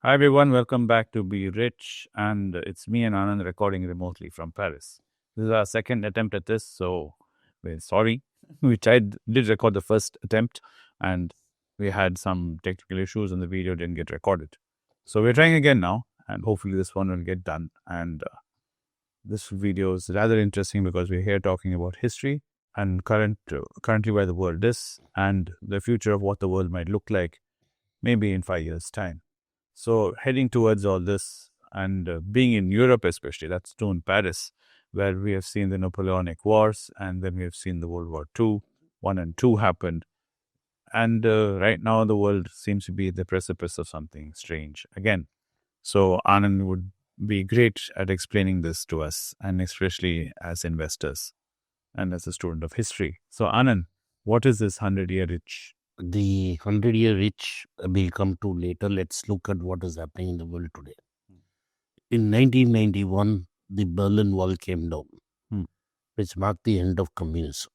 Hi everyone, welcome back to Be Rich, and it's me and Anand recording remotely from Paris. This is our second attempt at this, so we're sorry. We did record the first attempt, and we had some technical issues, and the video didn't get recorded. So we're trying again now, and hopefully this one will get done. And this video is rather interesting because we're here talking about history and currently where the world is, and the future of what the world might look like, maybe in 5 years' time. So heading towards all this and being in Europe especially, that's true in Paris, where we have seen the Napoleonic Wars and then we have seen the World War II, 1 and 2 happened. And right now the world seems to be at the precipice of something strange again. So Anand would be great at explaining this to us, and especially as investors and as a student of history. So Anand, what is this 100-year itch? The 100-year itch we'll come to later. Let's look at what is happening in the world today. In 1991, the Berlin Wall came down, which marked the end of communism.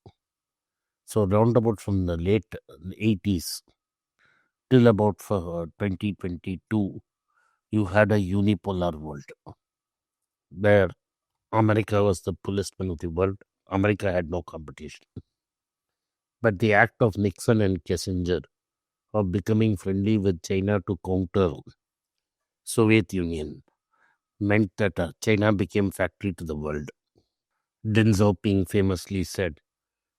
So roundabout from the late 80s till about 2022, you had a unipolar world where America was the policeman of the world. America had no competition. But the act of Nixon and Kissinger of becoming friendly with China to counter Soviet Union meant that China became factory to the world. Deng Xiaoping famously said,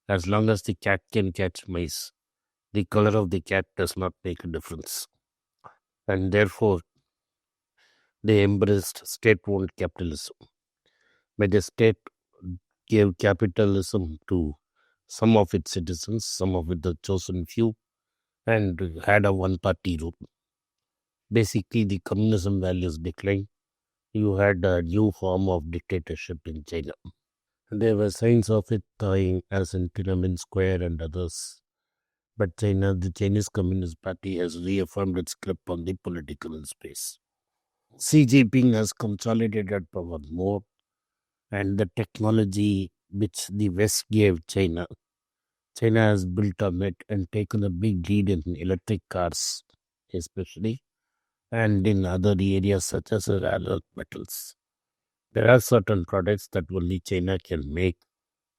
as long as the cat can catch mice, the color of the cat does not make a difference. And therefore, they embraced state-owned capitalism. But the state gave capitalism to some of its citizens, some of it the chosen few, and had a one-party rule. Basically, the communism values declined. You had a new form of dictatorship in China. There were signs of it thawing, as in Tiananmen Square and others. But the Chinese Communist Party has reaffirmed its grip on the political space. Xi Jinping has consolidated power more, and the technology which the West gave China, China has built on it and taken a big lead in electric cars, especially, and in other areas such as rare earth metals. There are certain products that only China can make,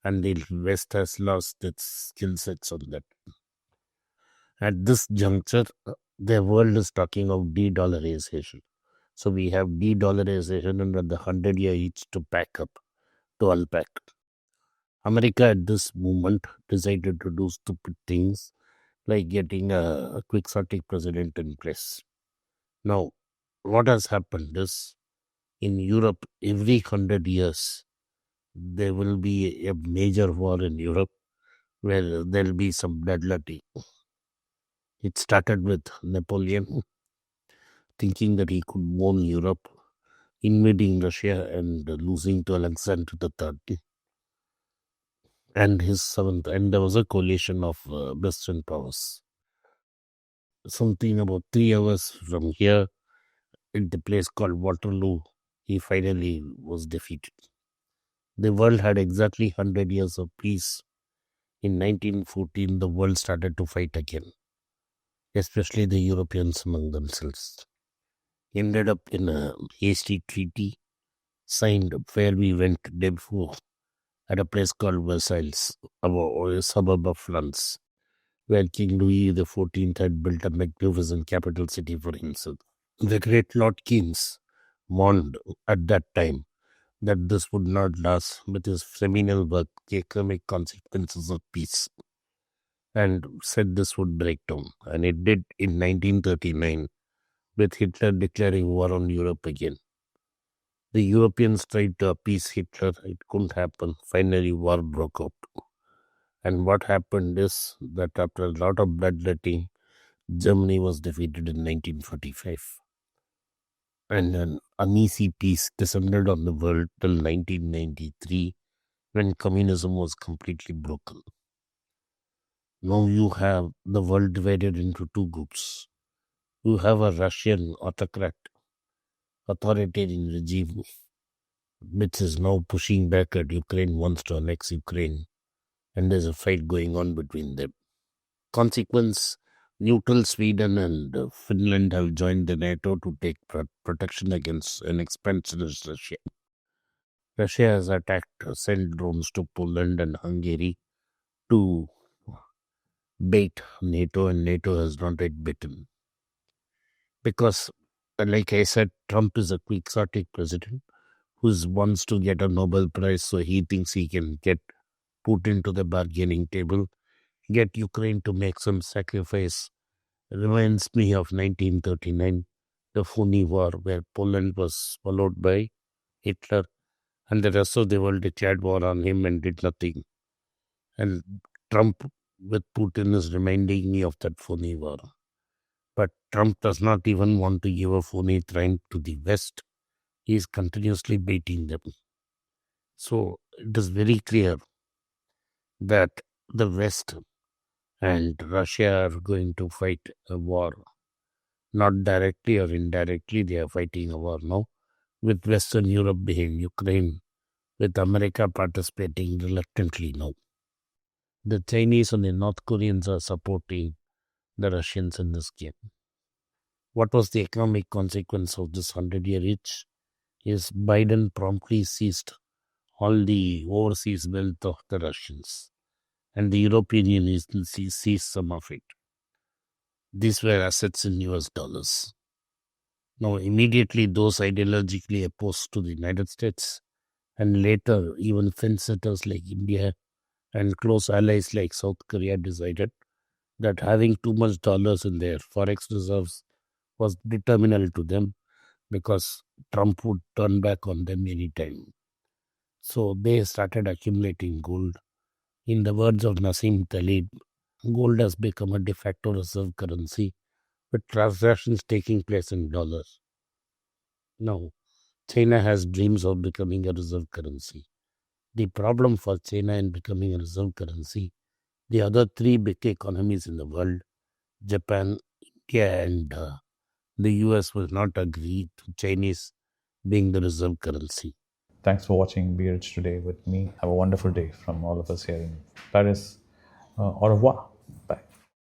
and the West has lost its skill sets on that. At this juncture, the world is talking of de-dollarization. So we have de-dollarization and the 100-year each to pack up, to unpack. America at this moment decided to do stupid things like getting a quixotic president in place. Now, what has happened is in Europe, every 100 years, there will be a major war in Europe where there'll be some bloodletting. It started with Napoleon thinking that he could own Europe, invading Russia and losing to Alexander III and his seventh. And there was a coalition of Western powers. Something about 3 hours from here, at the place called Waterloo, he finally was defeated. The world had exactly 100 years of peace. In 1914, the world started to fight again, especially the Europeans among themselves. Ended up in a hasty treaty signed where we went day before at a place called Versailles, a suburb of France, where King Louis XIV had built a magnificent capital city for himself. The great Lord Keynes warned at that time that this would not last with his seminal work, The Economic Consequences of Peace, and said this would break down. And it did in 1939, with Hitler declaring war on Europe again. The Europeans tried to appease Hitler. It couldn't happen. Finally, war broke out. And what happened is that after a lot of bloodletting, Germany was defeated in 1945. And an uneasy peace descended on the world till 1993, when communism was completely broken. Now you have the world divided into two groups. You have a Russian autocrat, authoritarian regime, which is now pushing back at Ukraine, wants to annex Ukraine, and there's a fight going on between them. Consequence, Neutral Sweden and Finland have joined the NATO to take protection against an expansionist Russia. Russia has attacked, sent drones to Poland and Hungary to bait NATO, and NATO has not yet bitten. Because, like I said, Trump is a quixotic president who wants to get a Nobel Prize, so he thinks he can get Putin to the bargaining table, get Ukraine to make some sacrifice. Reminds me of 1939, the phony war where Poland was followed by Hitler and the rest of the world declared war on him and did nothing. And Trump with Putin is reminding me of that phony war. But Trump does not even want to give a phony triumph to the West. He is continuously baiting them. So it is very clear that the West and Russia are going to fight a war. Not directly or indirectly, they are fighting a war now, with Western Europe behind Ukraine, with America participating reluctantly now. The Chinese and the North Koreans are supporting the Russians in this game. What was the economic consequence of this 100-year itch? Is Biden promptly seized all the overseas wealth of the Russians, and the European Union seized some of it. These were assets in US dollars. Now, immediately, those ideologically opposed to the United States, and later, even fence-sitters like India and close allies like South Korea decided that having too much dollars in their forex reserves was determinal to them because Trump would turn back on them anytime. So they started accumulating gold. In the words of Nassim Taleb, gold has become a de facto reserve currency with transactions taking place in dollars. Now, China has dreams of becoming a reserve currency. The problem for China in becoming a reserve currency, the other three big economies in the world, Japan, India, and the US, will not agree to Chinese being the reserve currency. Thanks for watching Be Rich today with me. Have a wonderful day from all of us here in Paris. Au revoir.